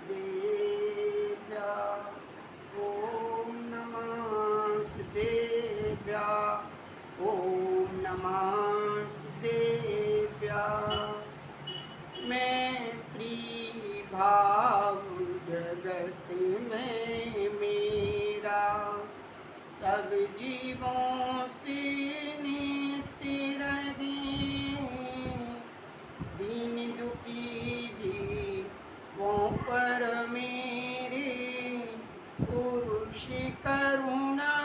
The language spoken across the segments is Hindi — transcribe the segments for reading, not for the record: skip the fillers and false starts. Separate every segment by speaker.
Speaker 1: देव्या ॐ देव्या ॐ देव्या मैत्री भाव जगत में मेरा सब जीवों से नित्य रहे दीन दुखी जीवों पर मेरे पुरुष करुणा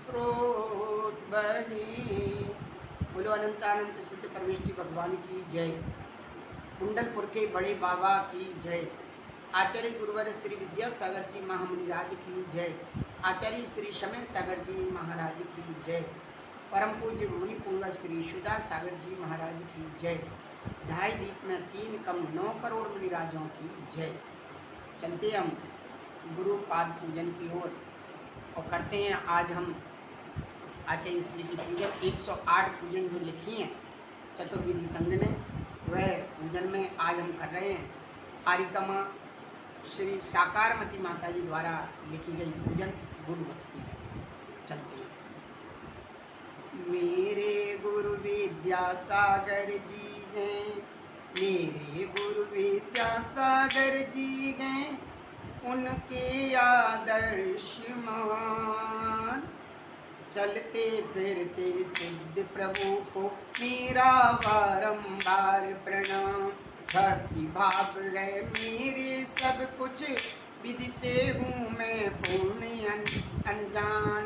Speaker 1: स्रोत बहे। बोलो अनंतानंत सिद्ध परमेष्टि भगवान की जय। कुंडलपुर के बड़े बाबा की जय। आचार्य गुरुवर श्री विद्यासागर जी महामुनिराज की जय। आचार्य श्री समय सागर जी महाराज की जय। परम पूज्य मुनि पुंगव श्री सुधा सागर जी महाराज की जय। ढाई दीप में 3 कम 9 करोड़ मुनिराजों की जय। चलते हम गुरु पाद पूजन की ओर और करते हैं। आज हम आचार्य श्री की पूजन 108 पूजन जो लिखी हैं चतुर्विधि संघ ने, वह पूजन में आज हम कर रहे हैं। आरिकमा श्री साकारमती माता जी द्वारा लिखी गई पूजन गुरु भक्ति है। चलते हैं। मेरे गुरु विद्यासागर जी हैं, मेरे गुरु विद्यासागर जी हैं, उनके आदर्श महान। चलते फिरते सिद्ध प्रभु को मेरा बारंबार प्रणाम। भक्ति भाव है मेरे सब कुछ, विधि से हूँ मैं पूर्ण अनजान।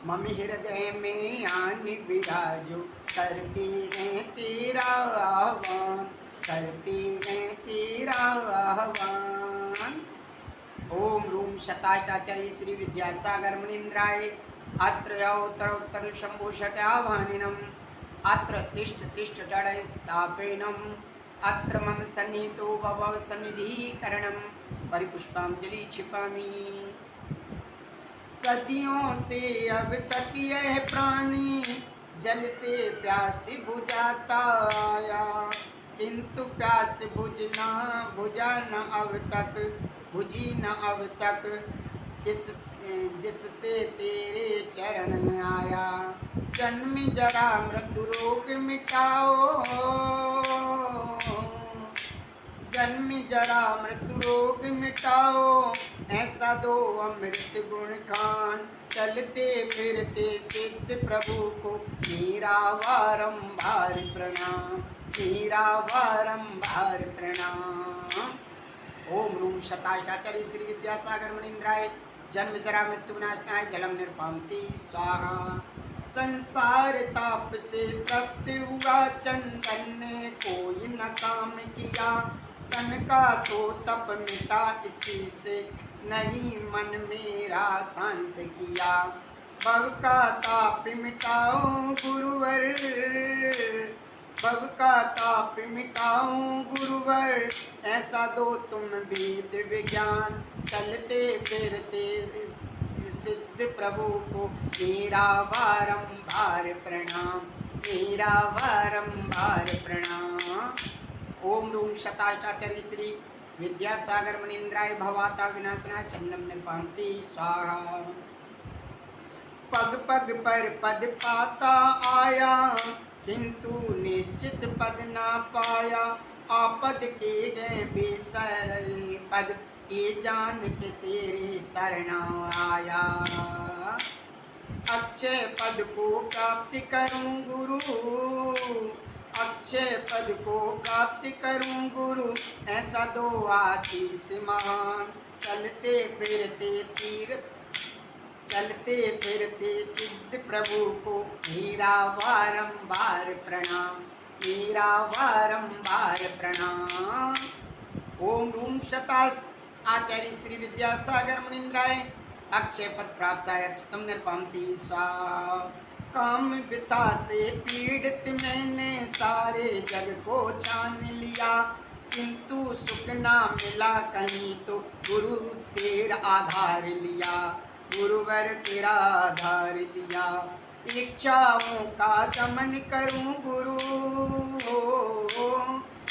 Speaker 1: मम हृदय में आन विराजो, करते हैं तेरा आह्वान, करते हैं तेरा आह्वान। ओम रूम शताष्टाचार्य श्री विद्यासागर मुनीन्द्राय अत्र उत्तर शंभो षट्यावानिनम अत्र तिष्ठ तिष्ठ टडय स्थापनम अत्र मम सन्निहितो भव सन्निधिकरणम परिपुष्पांजलि छिपामि। सदियों से अब तक यह प्राणी जल से प्यास बुझाता आया, किंतु प्यास बुझा न अब तक, बुझी न अब तक जिससे तेरे चरण आया। जन्म जरा मृत्यु रोग मिटाओ, जन्म जरा मृत्यु रोग मिटाओ, ऐसा दो अमृत गुण खान। चलते फिरते सिद्ध प्रभु को मेरा बारंबार प्रणाम, मेरा बारंबार प्रणाम। ओम रूम शताष्टाचार्य श्री विद्यासागर मुनीन्द्राय जन्म जरा मृत्यु विनाशनाय जलम निर्पामति स्वाहा। संसार ताप से तप्त हुआ चंदन ने कोई न काम किया, तन का तो तप मिटा इसी से नहीं मन मेरा शांत किया। भव का ताप मिटाओ गुरुवर, भव का ताप मिटाओ गुरुवर, ऐसा दो तुम वेद विज्ञान। चलते फिरते सिद्ध प्रभु को मेरा बारंबार प्रणाम, मेरा बारंबार प्रणाम। ओम रूम शताष्टाचार्य श्री विद्यासागर मुनीन्द्राय भवाता विनाशनाय चन्नम निर्पान्ति स्वाहा। पग पग पर पद पाता आया, किंतु निश्चित पद ना पाया। आपद के गए बेसर पद, ये जान के तेरे शरणा आया। अक्षय पद को प्राप्त करूं गुरु, अक्षय पद को प्राप्त करूं गुरु, ऐसा दो आशीष महान। चलते फिरते तीर्थ, चलते फिरते सिद्ध प्रभु को मेरा बारंबार प्रणाम, मेरा बारंबार प्रणाम। ओम रूम शताष्ट आचार्य श्री विद्यासागर मुनीन्द्राय अक्षय पद प्राप्त है अक्षतम निर्पामति स्वाहा। काम पिता से पीड़ित मैंने सारे जग को छान लिया, किंतु सुख ना मिला कहीं तो गुरु तेरा आधार लिया, गुरुवर तेरा आधार लिया। इच्छाओं का दमन करूं गुरु,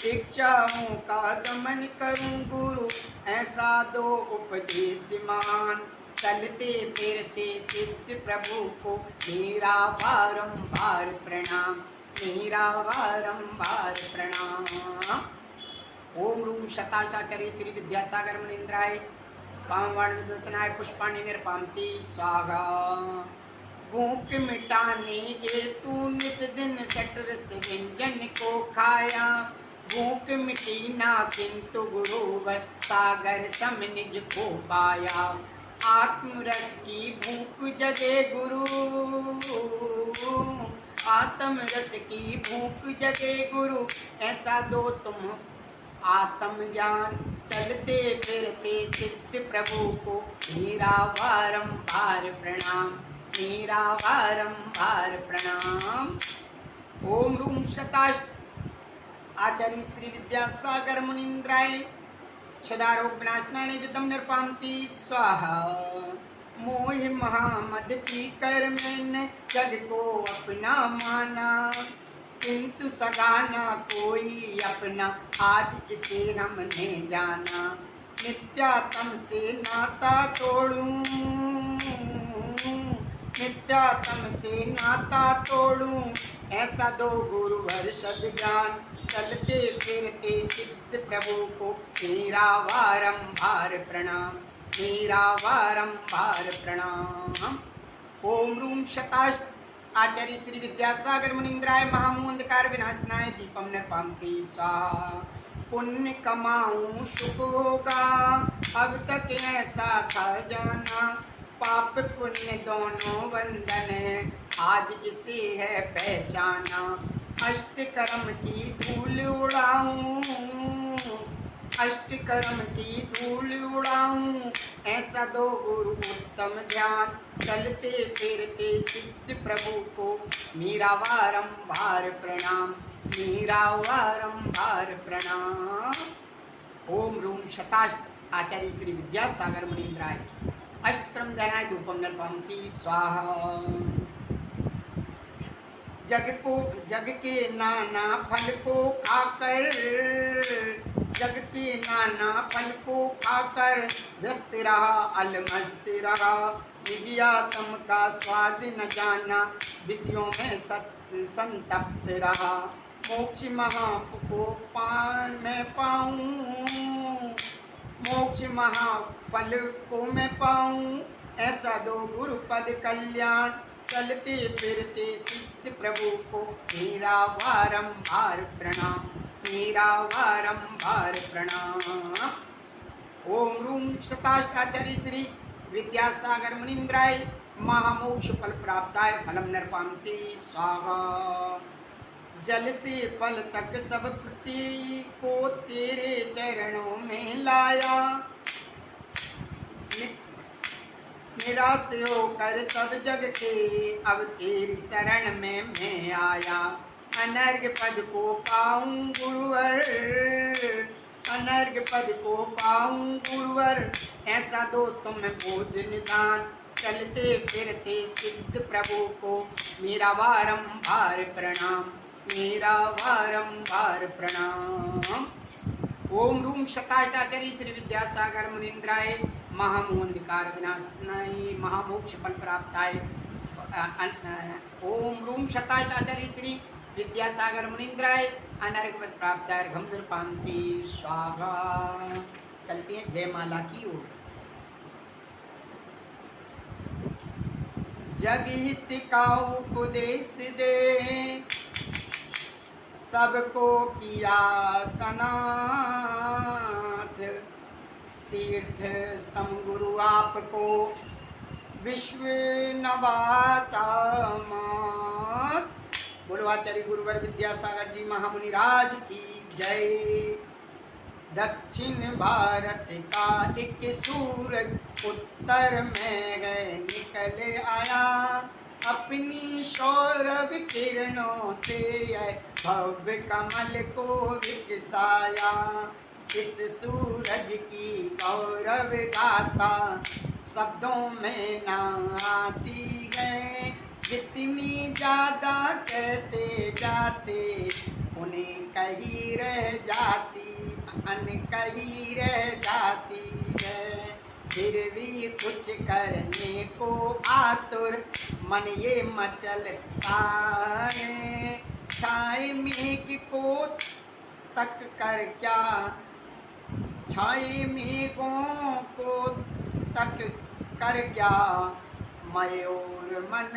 Speaker 1: इच्छाओं का दमन करूं गुरु, ऐसा दो उपदेश मान। चलते फिरते सिद्ध प्रभु को मेरा बारंबार प्रणाम, मेरा बारंबार प्रणाम। ओम रूम शताचार्य श्री विद्यासागर मुनीन्द्राय पावन विदर्शनाय पुष्पाणि निर्पामति स्वाहा। भूख मिटाने ये तू नित दिन सटर से व्यंजन को खाया, भूख मिटी ना किंतु गुरुवर सागर सम निज को पाया। आत्मरस की भूख जगे गुरु, आत्मरस की भूख जगे गुरु, ऐसा दो तुम आत्मज्ञान। चलते फिरते सिद्ध प्रभु को मेरा बारंबार प्रणाम, मेरा बारंबार प्रणाम। ओम रूम शताष्ट आचार्य श्री विद्यासागर मुनीन्द्राय क्षुधारोग विनाशनाय विदम निर्पामति स्वाहा। मोह महामद पीकर मैंने जग को अपना माना, किंतु सगाना कोई अपना आज इसे हमने जाना। नित्यात्म से नाता तोड़ूं, नित्यात्म से नाता तोड़ूं, ऐसा दो गुरुवर सद्ज्ञान। चलते फिरते सिद्ध प्रभु को मेरा बारंबार प्रणाम, मेरा बारंबार प्रणाम। ओम रूम शताष्ट आचार्य श्री विद्यासागर मुनीन्द्राय महामूंधकार विनाशनाय दीपम निर्पामति स्वाहा। पुण्य कमाऊं सुख होगा, अब तक ऐसा था जाना। पाप पुण्य दोनों बंधन है, आज इसे है पहचाना। अष्टकर्म की धूल उड़ाऊं, अष्टकर्म की धूल उड़ाऊं, ऐसा दो गुरु उत्तम ज्ञान। चलते फिरते सिद्ध प्रभु को मेरा बारंबार प्रणाम, मेरा बारंबार प्रणाम। ओम रूम शताष्ट आचार्य श्री विद्यासागर मुनीन्द्राय अष्टक्रम ध्यानाय धूपम नर्पमति स्वाहा। जग के नाना फल को खाकर, जग के नाना फल को खाकर व्यस्त रहा अलमस्त रहा। नित्यात्म का स्वाद न जाना, विषयों में संतप्त रहा। मोक्ष महाफल को पान में पाऊं, मोक्ष महाफल को मैं पाऊं, ऐसा दो गुरु पद कल्याण। चलते फिरते सिद्ध प्रभु को मेरा बारंबार प्रणाम, मेरा बारंबार प्रणाम। ओम रूम शताष्टाचार्य श्री विद्यासागर मुनीन्द्राय महामोक्ष फल प्राप्ताय फलम नर्पामति स्वाहा। जल से फल तक सब पृथ्वी को तेरे चरणों में लाया, निराश होकर सब जग के अब तेरी शरण में मैं आया। अनर्घ पद को पाऊं गुरुवर, अनर्घ पद को पाऊं गुरुवर, ऐसा दो तुम बोध निदान। चलते फिरते सिद्ध प्रभु को मेरा बारंबार प्रणाम, मेरा बारंबार प्रणाम। ओम रूम शताष्टाचार्य श्री विद्यासागर मुनीन्द्राय महामोहंधकार विनाशनाय महामोक्ष फल प्राप्ताय। ओम रूम शताष्टाचार्य श्री विद्यासागर मुनीन्द्राय अनर्घ पद प्राप्ताय घम नृपामति स्वाहा। चलती हैं जयमाला की ओर। जगहित का उपदेश दे, सबको किया सनाथ। तीर्थ समगुरु आपको विश्व नवाता मात। बोलो आचार्य गुरुवर विद्यासागर जी महामुनि राज की जय। दक्षिण भारत का एक सूरज उत्तर में गए निकल आया। अपनी सौरभ किरणों से भव्य कमल को विकसाया। इस सूरज की गौरव गाथा शब्दों में न आती है। जितनी ज्यादा कहते जाते उन्हें कही रह जाती, अनकही रह जाती है। फिर भी कुछ करने को आतुर मन ये मचलता है। छाए मेघ को तक कर क्या, छाए मेघों को तक कर क्या, मयूर मन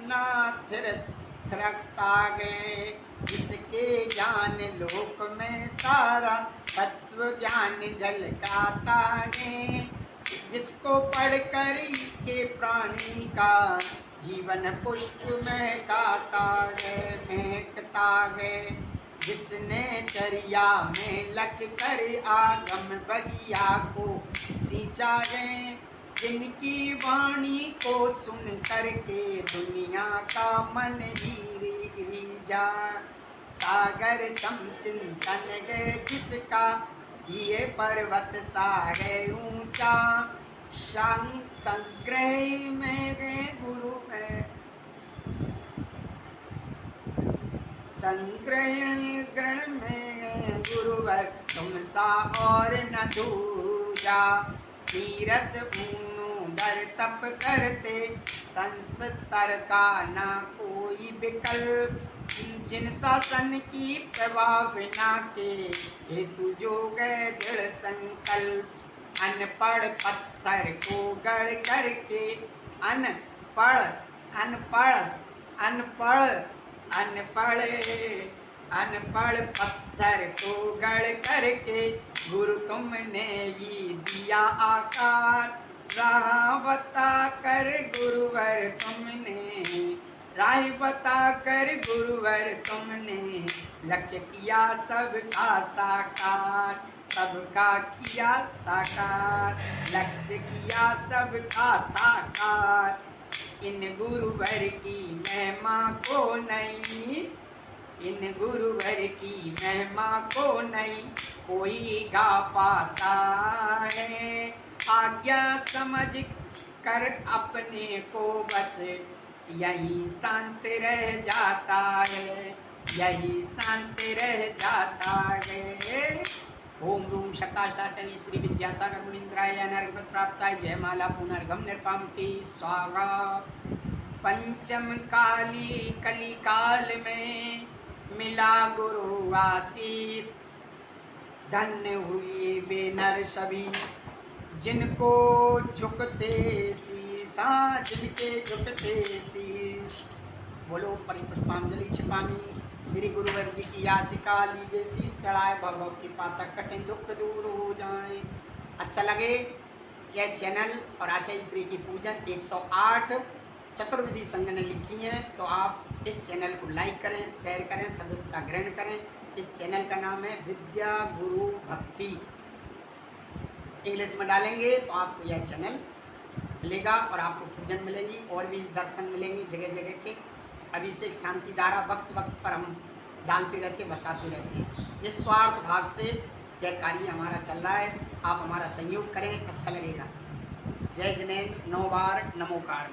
Speaker 1: ना थिरकता गए। जिसके ज्ञान लोक में सारा तत्व ज्ञान झलकाता है। जिसको पढ़कर के प्राणी का जीवन पुष्प महकाता है, महकता है। जिसने चरिया में लग कर आगम बगिया को सींचा है। जिनकी वाणी को सुन करके दुनिया का मन ही रीझा। सागर समचिंतन है जिसका, ये पर्वत सा है ऊंचा। संग्रह में है गुरु है, संग्रहण में है गुरुवर तुम सा और न दूजा। नीरस ऊनु दर तप करते संस्तर का ना कोई विकल्प। जिन शासन की प्रभाव बिना के हेतु जो गए दृढ़ संकल्प। अनपढ़ पत्थर को गढ़ करके, अनपढ़ अनपढ़ अनपढ़ अनपढ़ अनपढ़ पत्थर को गढ़ करके गुरु तुमने ही दिया आकार। राह बता कर गुरुवर तुमने, राह बता कर गुरुवर तुमने लक्ष्य किया सबका साकार। सबका किया साकार, लक्ष्य किया सबका साकार। इन गुरुवर की महिमा को नहीं, इन गुरुवर की महिमा को नहीं कोई गा पाता है। आज्ञा समझ कर अपने को बस यही शांत रह जाता है, यही शांत रह जाता है। ओम रूम शक्ताष्टाचरी श्री विद्यासागर मुनीन्द्राय अनर्घ्य प्राप्ताय जयमाला पुनर्गम निर्पामति स्वाहा। पंचम काली कली काल में मिला गुरु आशीष। धन्य हुई बेनर सभी जिनको झुकते शीशा, जिनके झुकते शीश। बोलो परिपुष्पांजलि छिपामी श्री गुरुवर जी की यासिका लीजिए शीश चढ़ाए। भव की पातक कटे दुख दूर हो जाए। अच्छा लगे यह चैनल और आचार्य श्री की पूजन 108 चतुर्विधि संघ ने लिखी है, तो आप इस चैनल को लाइक करें, शेयर करें, सदस्यता ग्रहण करें। इस चैनल का नाम है विद्या गुरु भक्ति। इंग्लिश में डालेंगे तो आपको यह चैनल मिलेगा और आपको पूजन मिलेगी और भी दर्शन मिलेंगे जगह जगह के। अभिषेक शांति धारा वक्त वक्त पर हम डालते रहते, बताते रहते हैं। निस्वार्थ भाव से यह कार्य हमारा चल रहा है। आप हमारा सहयोग करें, अच्छा लगेगा। जय जिनेन्द्र, 9 बार नमोकार।